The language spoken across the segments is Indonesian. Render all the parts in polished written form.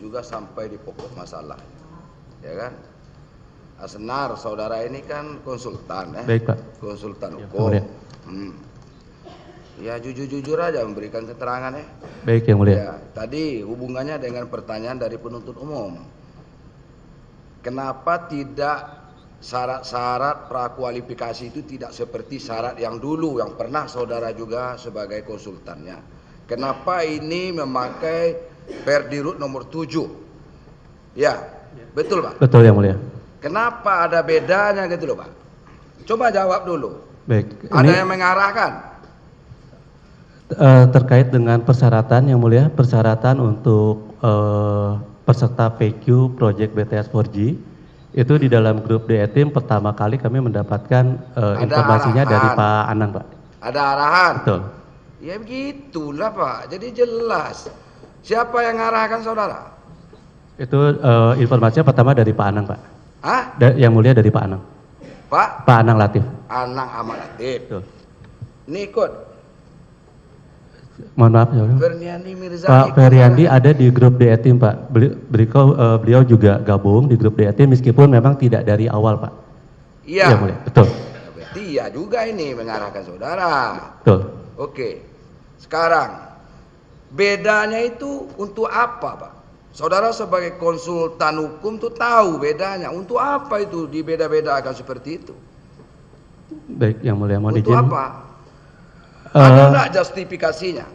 juga sampai di pokok masalah, ya kan? Asnar, saudara ini kan konsultan, Baik, Pak. konsultan Ya, hukum. Mulia. Ya jujur-jujur aja memberikan keterangan ya. Baik, Yang Mulia. Ya, tadi hubungannya dengan pertanyaan dari penuntut umum. Kenapa tidak syarat-syarat prakualifikasi itu tidak seperti syarat yang dulu yang pernah saudara juga sebagai konsultannya? Kenapa ini memakai Perdirut nomor 7? Ya, betul Pak? Betul, Yang Mulia. Kenapa ada bedanya gitu loh Pak? Coba jawab dulu. Baik. Ada yang mengarahkan? Terkait dengan persyaratan Yang Mulia, persyaratan untuk peserta PQ Project BTS 4G itu di dalam grup DE Team pertama kali kami mendapatkan informasinya arahan dari Pak Anang, Pak. Ada arahan? Betul. Ya begitulah Pak, jadi jelas. Siapa yang mengarahkan saudara? Itu informasinya pertama dari Pak Anang, Pak. Hah? Yang Mulia dari Pak Anang. Pak? Pak Anang Latif. Anang Ahmad Latif. Betul. Ini ikut? Mohon maaf ya. Ferniandi Mirza. Pak Feryandi ada di grup DE Team, Pak. Beliau juga gabung di grup DE Team meskipun memang tidak dari awal, Pak. Iya. Yang Mulia. Betul. Berarti ya juga ini mengarahkan saudara. Betul. Oke. Sekarang bedanya itu untuk apa, Pak? Saudara sebagai konsultan hukum tuh tahu bedanya. Untuk apa itu dibeda-bedakan seperti itu? Baik, Yang Mulia, mohon Untuk izin. apa? Ada enggak justifikasinya?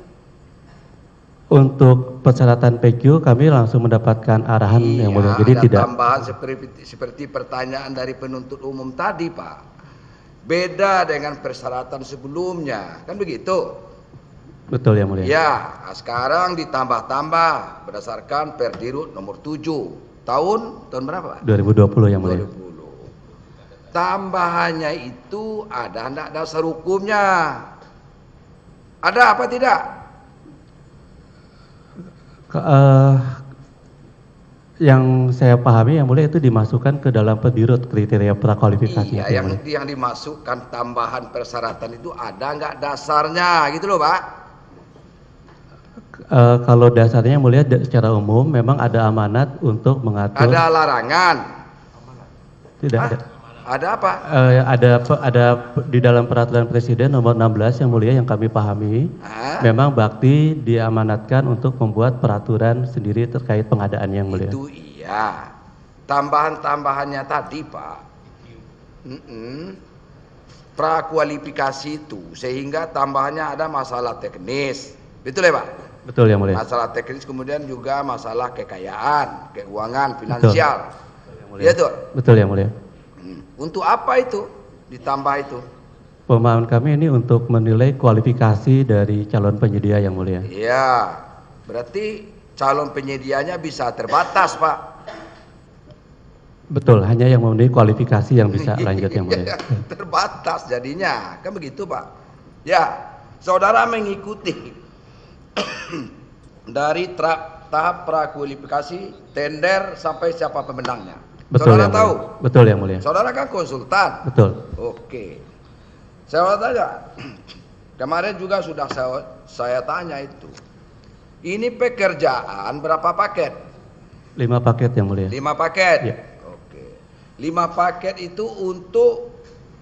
Untuk persyaratan PQ kami langsung mendapatkan arahan Yang Mulia. Jadi ada tidak. tambahan seperti pertanyaan dari penuntut umum tadi, Pak. Beda dengan persyaratan sebelumnya, kan begitu? Betul, Yang Mulia. Ya, sekarang ditambah-tambah berdasarkan Perdirut nomor 7 tahun berapa? 2020, Yang Mulia. 2020. Tambahannya itu ada enggak dasar hukumnya? Ada apa tidak? Yang saya pahami Yang Mulia itu dimasukkan ke dalam Perdirut kriteria prakualifikasi. Iya, yang dimasukkan tambahan persyaratan itu ada enggak dasarnya gitu loh, Pak? Kalau dasarnya Yang Mulia secara umum memang ada amanat untuk mengatur. Ada larangan? Tidak Hah? ada. Ada apa? Ada di dalam peraturan Presiden nomor 16 Yang Mulia yang kami pahami. Hah? Memang Bakti diamanatkan untuk membuat peraturan sendiri terkait pengadaan Yang Mulia. Itu iya. Tambahan-tambahannya tadi, Pak. Prakualifikasi itu sehingga tambahannya ada masalah teknis. Betul ya, Pak? Betul, Yang Mulia. Masalah teknis kemudian juga masalah kekayaan, keuangan, finansial. Iya tuh. Betul, Yang Mulia. Untuk apa itu ditambah itu? Pemahaman kami ini untuk menilai kualifikasi dari calon penyedia Yang Mulia. Iya. Berarti calon penyedianya bisa terbatas, Pak. Betul, hanya yang memenuhi kualifikasi yang bisa lanjut Yang Mulia. Terbatas jadinya, kan begitu, Pak. Ya, saudara mengikuti dari tahap prakualifikasi, tender sampai siapa pemenangnya. Betul, Saudara Yang tahu? Mulia. Betul, Yang Mulia. Saudara kan konsultan. Betul. Oke. Saya tanya, kemarin juga sudah saya tanya itu. Ini pekerjaan berapa paket? 5 paket Yang Mulia. 5 paket. Ya. Oke. 5 paket itu untuk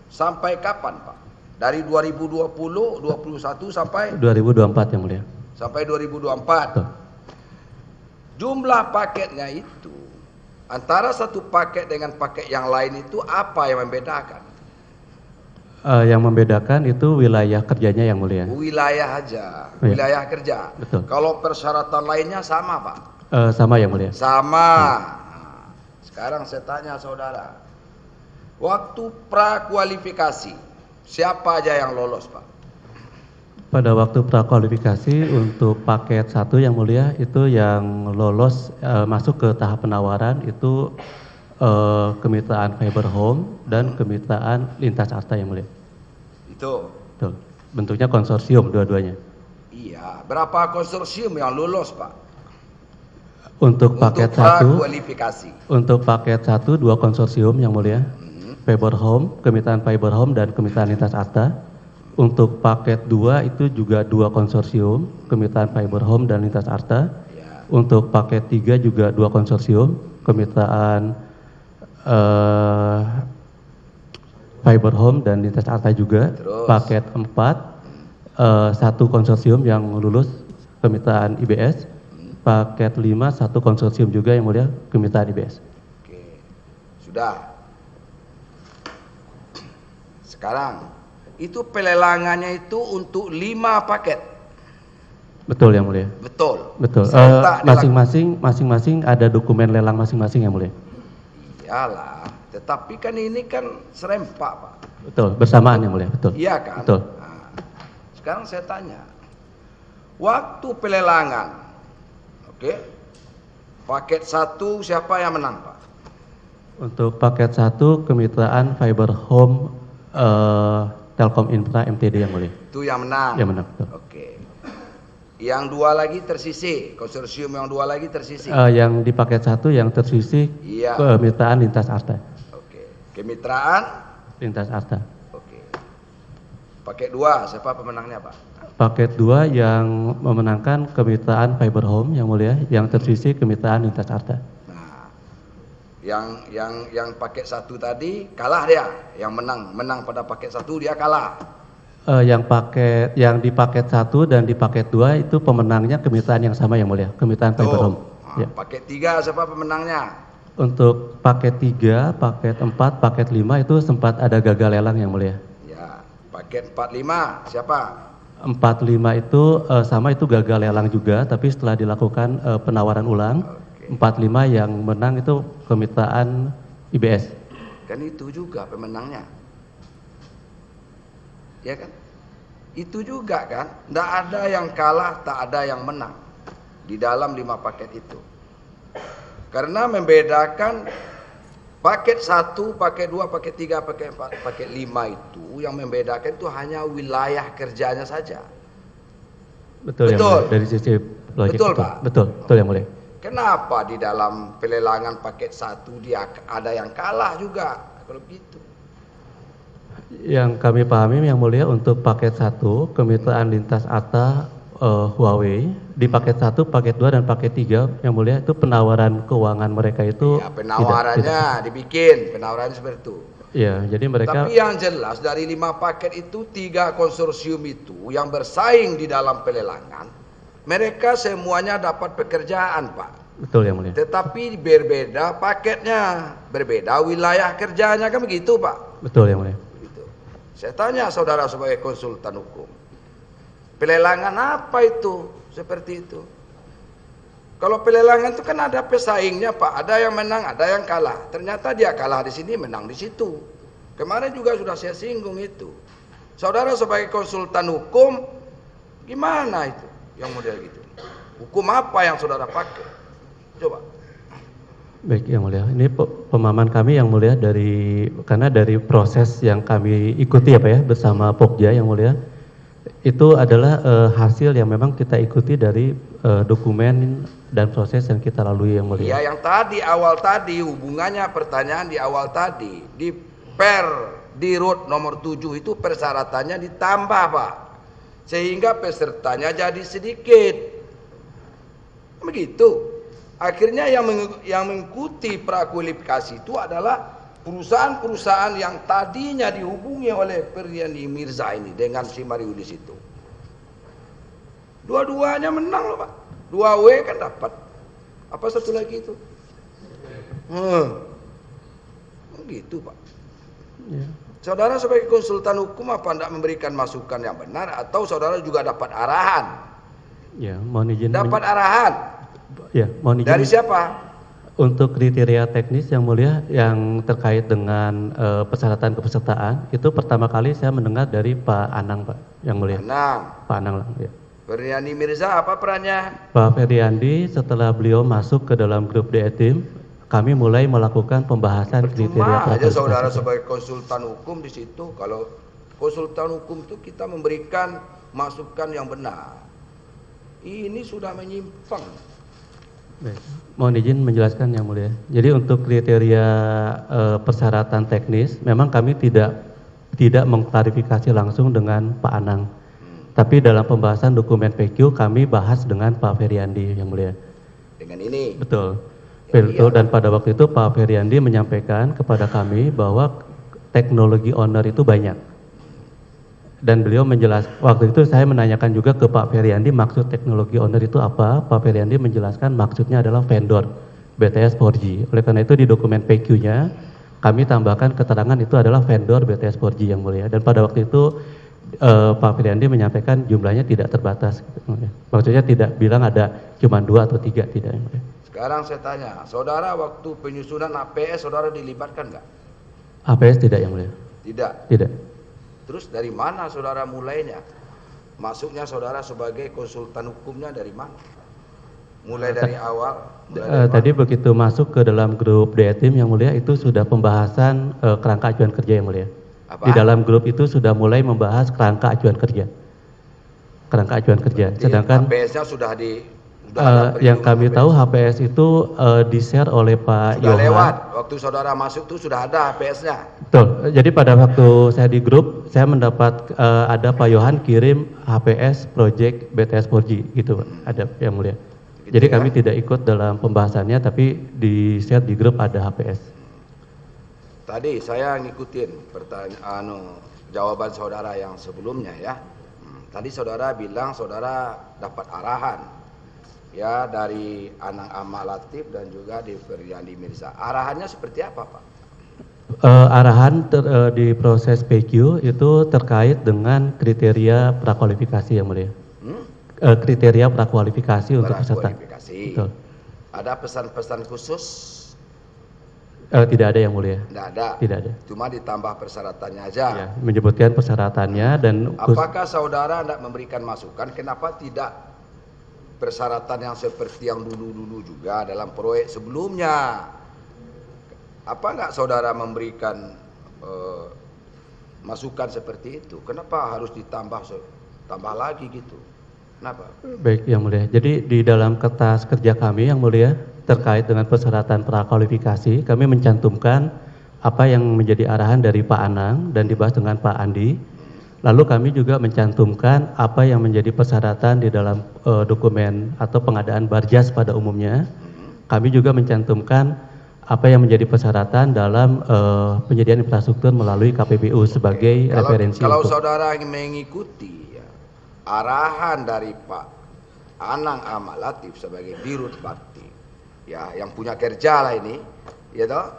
sampai kapan, Pak? Dari 2020, 21 sampai 2024 Yang Mulia. sampai 2024. Betul. Jumlah paketnya itu antara satu paket dengan paket yang lain itu apa yang membedakan? Yang membedakan itu wilayah kerjanya Yang Mulia. Wilayah aja, Ya. wilayah kerja. Betul. Kalau persyaratan lainnya sama, Pak? Sama Yang Mulia. Sama. Nah, sekarang saya tanya saudara, waktu prakualifikasi siapa aja yang lolos, Pak? Pada waktu prakualifikasi untuk paket 1 Yang Mulia itu yang lolos masuk ke tahap penawaran itu kemitraan Fiber Home dan kemitraan Lintas Arta Yang Mulia. Itu. Betul. Bentuknya konsorsium dua-duanya. Iya, berapa konsorsium yang lolos, Pak? Untuk paket 1, prakualifikasi. untuk paket 1 2 konsorsium Yang Mulia. Fiber Home, kemitraan Fiber Home dan kemitraan Lintas Arta. Untuk paket 2 itu juga 2 konsorsium, kemitraan Fiber Home dan Lintas Arta. Ya. Untuk paket 3 juga 2 konsorsium, kemitraan Fiber Home dan Lintas Arta juga. Terus? Paket 4, 1 konsorsium yang lulus kemitraan IBS. Paket 5, 1 konsorsium juga yang mulia kemitraan IBS. Oke, sudah. Sekarang, itu pelelangannya itu untuk 5 paket. Betul yang mulia. Betul. Betul. Masing-masing ada dokumen lelang masing-masing yang mulia. Iyalah, tetapi kan ini kan serempak, Pak. Betul, bersamaan yang mulia. Betul. Iya kan? Betul. Nah, sekarang saya tanya, waktu pelelangan, oke, paket 1 siapa yang menang, Pak? Untuk paket 1 kemitraan Fiber Home Telkom Infra MTD yang mulia. Itu yang menang. Yang menang. Betul. Oke. Yang 2 lagi tersisih, konsorsium yang 2 lagi tersisih. Yang di paket 1 yang tersisih Iya. kemitraan Lintas Arta. Oke. Kemitraan. Lintas Arta. Oke. Paket 2 siapa pemenangnya, Pak? Paket 2 yang memenangkan kemitraan Fiber Home yang mulia, yang tersisih kemitraan Lintas Arta. Nah, yang paket 1 tadi kalah dia, yang menang pada paket 1 dia kalah. Yang di paket 1 dan di paket 2 itu pemenangnya kemitraan yang sama yang mulia, kemitraan Fiber Home. Nah, Ya. paket 3 siapa pemenangnya? Untuk paket 3, paket 4, paket 5 itu sempat ada gagal lelang yang mulia. Ya, paket 45 siapa? 45 itu sama itu gagal lelang juga, tapi setelah dilakukan penawaran ulang, Oke. 45 yang menang itu kemitraan IBS. Kan itu juga pemenangnya. Ya kan? Itu juga kan? Tidak ada yang kalah, tak ada yang menang di dalam 5 paket itu. Karena membedakan paket 1, paket 2, paket 3, paket 4, paket 5 itu yang membedakan itu hanya wilayah kerjanya saja. Betul. Yang mulia. Dari sisi logik. Betul, Pak? Betul yang mulia. Kenapa di dalam pelelangan paket 1 dia ada yang kalah juga kalau begitu? Yang kami pahami yang mulia untuk paket 1 kemitraan Lintas Arta Huawei, di paket 1, paket 2 dan paket 3 yang mulia itu penawaran keuangan mereka itu Ya, penawarannya dibikin, penawarannya seperti itu. Ya, jadi mereka. Tapi yang jelas dari 5 paket itu 3 konsorsium itu yang bersaing di dalam pelelangan, mereka semuanya dapat pekerjaan, Pak. Betul yang mulia. Tetapi berbeda paketnya, berbeda wilayah kerjanya, kan begitu, Pak? Betul yang mulia. Begitu. Saya tanya saudara sebagai konsultan hukum, pelelangan apa itu? Seperti itu. Kalau pelelangan itu kan ada pesaingnya, Pak. Ada yang menang, ada yang kalah. Ternyata dia kalah di sini, menang di situ. Kemarin juga sudah saya singgung itu. Saudara sebagai konsultan hukum, gimana itu yang model gitu? Hukum apa yang saudara pakai? Coba. Baik yang mulia. Ini pemahaman kami yang mulia karena dari proses yang kami ikuti ya Pak ya bersama Pokja yang mulia. Itu adalah hasil yang memang kita ikuti dari dokumen dan proses yang kita lalui yang mulia. Ya, yang tadi awal tadi hubungannya pertanyaan di awal tadi di Dirut nomor 7 itu persyaratannya ditambah, Pak. Sehingga pesertanya jadi sedikit. Begitu. Akhirnya yang mengikuti prakualifikasi itu adalah perusahaan-perusahaan yang tadinya dihubungi oleh Feryandi Mirza ini dengan si Mariudis itu. Dua-duanya menang loh, Pak. 2W kan dapat. Apa satu lagi itu? Gitu, Pak. Ya. Saudara sebagai konsultan hukum apa tidak memberikan masukan yang benar atau saudara juga dapat arahan? Ya, mohon izin. Dapat arahan. Ya, mohon izin. Dari siapa? Untuk kriteria teknis yang mulia yang terkait dengan persyaratan kepesertaan itu pertama kali saya mendengar dari Pak Anang, Pak, yang mulia. Anang. Pak Anang, ya. Feryandi Mirza apa perannya? Pak Feryandi setelah beliau masuk ke dalam grup DE Team, kami mulai melakukan pembahasan kriteria Cuma aja prakualifikasi. saudara sebagai konsultan hukum di situ, kalau konsultan hukum itu kita memberikan masukan yang benar. Ini sudah menyimpang. Baik. Mohon izin menjelaskan yang mulia. Jadi untuk kriteria persyaratan teknis, memang kami tidak mengklarifikasi langsung dengan Pak Anang. Tapi dalam pembahasan dokumen PQ kami bahas dengan Pak Feryandi yang mulia. dengan ini. Betul. Ya, Betul, iya. dan pada waktu itu Pak Feryandi menyampaikan kepada kami bahwa teknologi owner itu banyak. Dan beliau menjelaskan, waktu itu saya menanyakan juga ke Pak Feryandi maksud teknologi owner itu apa. Pak Feryandi menjelaskan maksudnya adalah vendor BTS 4G. Oleh karena itu di dokumen PQ-nya kami tambahkan keterangan itu adalah vendor BTS 4G yang mulia. Dan pada waktu itu Pak Feryandi menyampaikan jumlahnya tidak terbatas. Maksudnya tidak bilang ada cuma 2 atau 3, tidak yang mulia. Sekarang saya tanya, saudara waktu penyusunan APS saudara dilibatkan nggak? APS tidak yang mulia. Tidak. Tidak. Terus dari mana saudara mulainya? Masuknya saudara sebagai konsultan hukumnya dari mana? Mulai dari awal? Tadi begitu masuk ke dalam grup DE-Team yang mulia itu sudah pembahasan kerangka acuan kerja yang mulia. Apa? Di dalam grup itu sudah mulai membahas kerangka acuan kerja. Kerangka acuan kerja. Sedangkan HPS-nya sudah yang kami tahu HPS itu di-share oleh Pak sudah Yohan. lewat. Waktu saudara masuk itu sudah ada HPS-nya. Betul. Jadi pada waktu saya di grup, saya mendapat ada Pak Yohan kirim HPS Project BTS 4G gitu, Pak. Ada yang mulia. Gitu Jadi ya? kami tidak ikut dalam pembahasannya, tapi di-share di grup ada HPS. Tadi saya ngikutin jawaban saudara yang sebelumnya ya. Tadi saudara bilang saudara dapat arahan ya dari Anang Ahmad Latif dan juga di Feryandi Mirza. Arahannya seperti apa, Pak? Arahan di proses PQ itu terkait dengan kriteria prakualifikasi yang mulia. Kriteria prakualifikasi untuk peserta. Betul. Ada pesan-pesan khusus? Tidak ada yang mulia. Tidak ada. Tidak ada. Cuma ditambah persyaratannya aja. Ya, menyebutkan persyaratannya dan apakah saudara tidak memberikan masukan? Kenapa tidak persyaratan yang seperti yang dulu-dulu juga dalam proyek sebelumnya? Apa enggak saudara memberikan masukan seperti itu? Kenapa harus ditambah lagi gitu? Kenapa? Baik yang mulia. Jadi di dalam kertas kerja kami yang mulia terkait dengan persyaratan prakualifikasi, kami mencantumkan apa yang menjadi arahan dari Pak Anang dan dibahas dengan Pak Andi. Lalu kami juga mencantumkan apa yang menjadi persyaratan di dalam dokumen atau pengadaan Barjas pada umumnya. Kami juga mencantumkan apa yang menjadi persyaratan dalam penyediaan infrastruktur melalui KPBU sebagai referensi. Kalau saudara mengikuti ya, arahan dari Pak Anang Ahmad Latif sebagai Dirut Bakti, ya yang punya kerja lah ini, ya toh,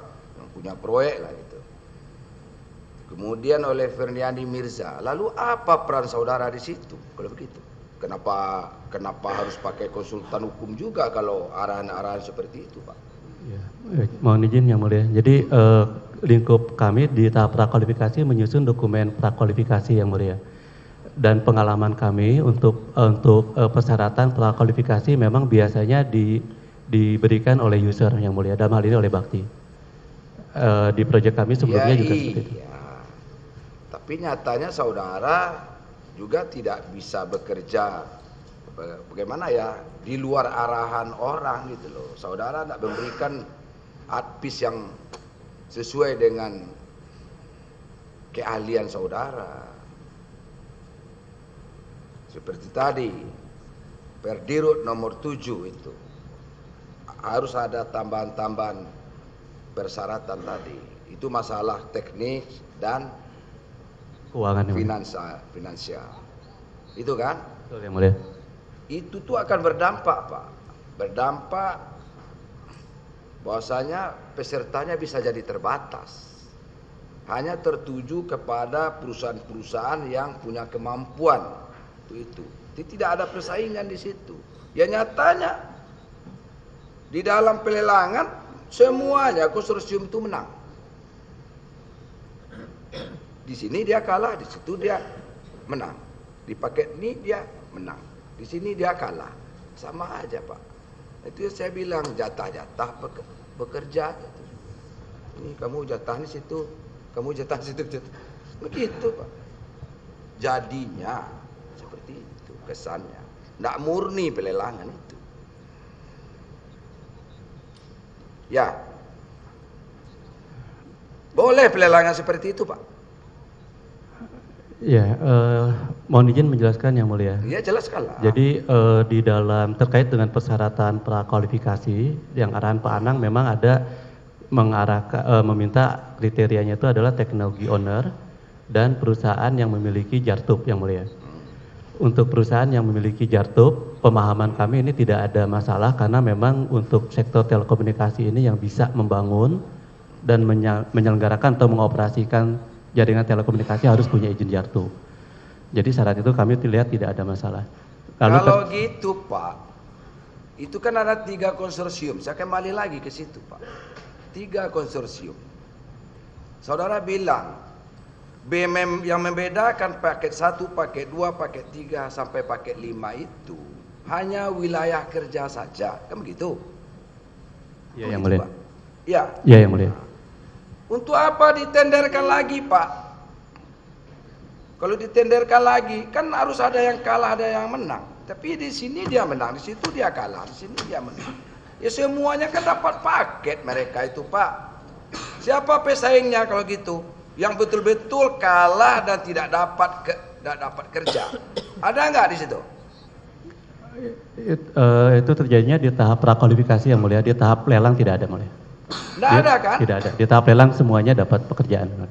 yang punya proyek lah itu. Kemudian oleh Feryandi Mirza, lalu apa peran saudara di situ? Kalau begitu, kenapa harus pakai konsultan hukum juga kalau arahan-arahan seperti itu, Pak? Ya, mohon izin yang mulia. Jadi lingkup kami di tahap prakualifikasi menyusun dokumen prakualifikasi yang mulia. Dan pengalaman kami untuk persyaratan prakualifikasi memang biasanya diberikan oleh user yang mulia, dalam hal ini oleh Bakti. Di proyek kami sebelumnya juga seperti itu. Tapi nyatanya saudara juga tidak bisa bekerja bagaimana ya di luar arahan orang gitu loh. Saudara tidak memberikan advice yang sesuai dengan keahlian saudara. Seperti tadi Perdirut nomor 7 itu harus ada tambahan-tambahan persyaratan tadi. Itu masalah teknis dan keuangan finansial. Itu kan? Betul yang mulia. Itu tuh akan berdampak, Pak. Berdampak bahwasanya pesertanya bisa jadi terbatas. Hanya tertuju kepada perusahaan-perusahaan yang punya kemampuan. Itu. Tidak ada persaingan di situ. Ya nyatanya di dalam pelelangan semuanya konsorsium itu menang. Di sini dia kalah, di situ dia menang. Di paket ini dia menang. Di sini dia kalah. Sama aja, Pak. Itu saya bilang jatah-jatah bekerja. Ini kamu jatah di situ, kamu jatah di situ. Begitu, Pak. Jadinya seperti itu kesannya. Nggak murni pelelangan itu. Ya. Boleh pelelangan seperti itu, Pak. Ya, Mohon izin menjelaskan Yang Mulia. Iya, jelaskanlah. Jadi di dalam terkait dengan persyaratan prakualifikasi yang arahan Pak Anang memang ada meminta kriterianya itu adalah teknologi owner dan perusahaan yang memiliki jartub Yang Mulia. Untuk perusahaan yang memiliki jartub, pemahaman kami ini tidak ada masalah karena memang untuk sektor telekomunikasi ini yang bisa membangun dan menyelenggarakan atau mengoperasikan jaringan telekomunikasi harus punya izin jartub. Jadi syarat itu kami lihat tidak ada masalah. Kalau gitu Pak, itu kan ada 3 konsorsium. Saya kembali lagi ke situ Pak. 3 konsorsium. Saudara bilang BMM yang membedakan paket 1, paket 2, paket 3 sampai paket 5 itu hanya wilayah kerja saja, kan begitu? Iya Yang Mulia. Iya. Iya Yang Mulia. Untuk apa ditenderkan lagi Pak? Kalau ditenderkan lagi kan harus ada yang kalah, ada yang menang. Tapi di sini dia menang, di situ dia kalah, di sini dia menang. Ya semuanya kan dapat paket mereka itu Pak. Siapa pesaingnya kalau gitu? Yang betul-betul kalah dan tidak dapat kerja. Ada nggak di situ? Itu terjadinya di tahap prakualifikasi Yang Mulia, di tahap lelang tidak ada Mulia. Nggak ada kan? Tidak ada. Di tahap lelang semuanya dapat pekerjaan.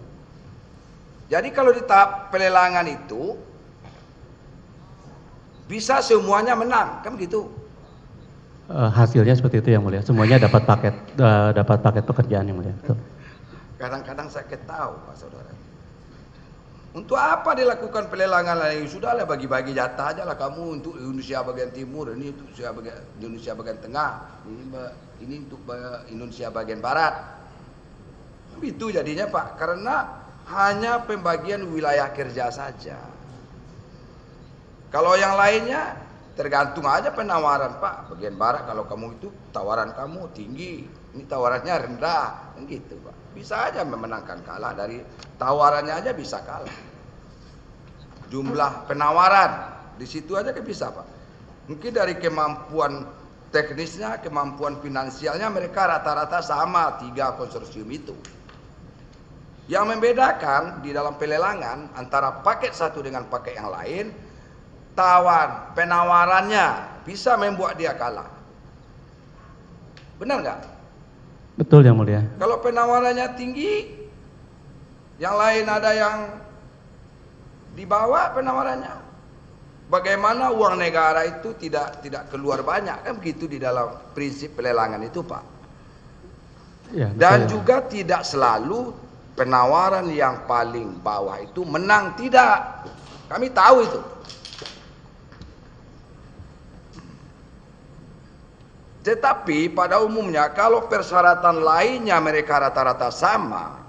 Jadi kalau di tahap pelelangan itu bisa semuanya menang, kan begitu? Hasilnya seperti itu Yang Mulia. Semuanya dapat paket pekerjaan Yang Mulia. Betul. Kadang-kadang saya ketahui Pak Saudara. Untuk apa dilakukan pelelangan lagi? Sudahlah bagi-bagi jatah aja lah kamu untuk Indonesia bagian timur, ini untuk Indonesia bagian tengah, ini untuk Indonesia bagian barat. Itu jadinya Pak, karena hanya pembagian wilayah kerja saja. Kalau yang lainnya tergantung aja penawaran Pak. Bagian barat kalau kamu itu tawaran kamu tinggi, ini tawarannya rendah, gitu Pak. Bisa aja memenangkan kalah dari tawarannya aja bisa kalah. Jumlah penawaran di situ aja kan bisa Pak. Mungkin dari kemampuan teknisnya, kemampuan finansialnya mereka rata-rata sama 3 konsorsium itu. Yang membedakan di dalam pelelangan antara paket satu dengan paket yang lain, penawarannya bisa membuat dia kalah. Benar nggak? Betul Yang Mulia. Kalau penawarannya tinggi, yang lain ada yang di bawah penawarannya. Bagaimana uang negara itu tidak keluar banyak, kan begitu di dalam prinsip pelelangan itu Pak. Ya, dan juga tidak selalu penawaran yang paling bawah itu menang, tidak. Kami tahu itu. Tetapi pada umumnya kalau persyaratan lainnya mereka rata-rata sama,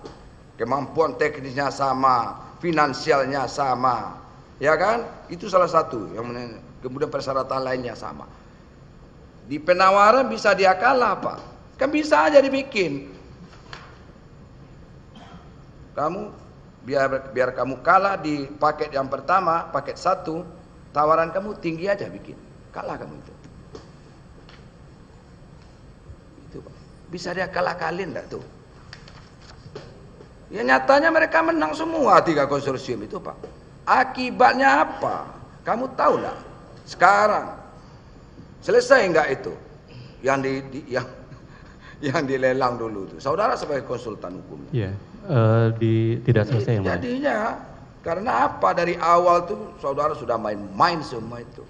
kemampuan teknisnya sama, finansialnya sama, ya kan? Itu salah satu yang kemudian persyaratan lainnya sama. Di penawaran bisa dia kalah Pak, kan bisa aja dibikin. Kamu biar kamu kalah di paket yang pertama, paket 1, tawaran kamu tinggi aja bikin, kalah kamu itu. Bisa dia kalah-kalin enggak tuh? Ya nyatanya mereka menang semua 3 konsorsium itu Pak. Akibatnya apa? Kamu tahu enggak? Sekarang selesai enggak itu? Yang dilelang dulu itu. Saudara sebagai konsultan hukum. Iya, tidak selesai Yang Mulia. Jadinya karena apa? Dari awal tuh saudara sudah main-main semua itu.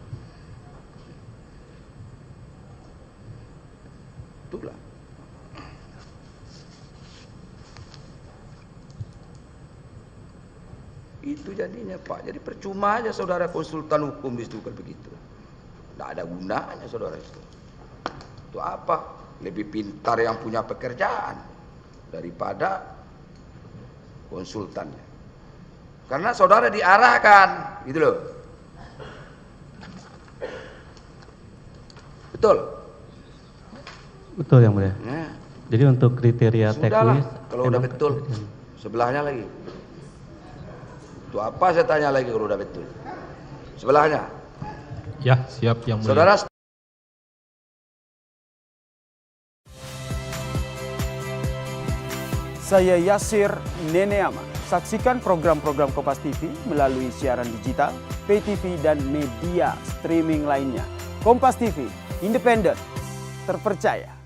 Itulah. Itu jadinya Pak. Jadi percuma aja saudara konsultan hukum di situ kan begitu. Tidak ada gunanya saudara itu. Itu apa? Lebih pintar yang punya pekerjaan daripada konsultannya. Karena saudara diarahkan, gitu loh. Betul? Betul Yang Mulia. Nah, jadi untuk kriteria teknis. Kalau udah betul, sebelahnya lagi. Itu apa saya tanya lagi kalau udah betul? Sebelahnya. Ya, siap Yang Mulia. Saudara. Saya Yasir Neneamas. Saksikan program-program Kompas TV melalui siaran digital, pay TV, dan media streaming lainnya. Kompas TV, independen, terpercaya.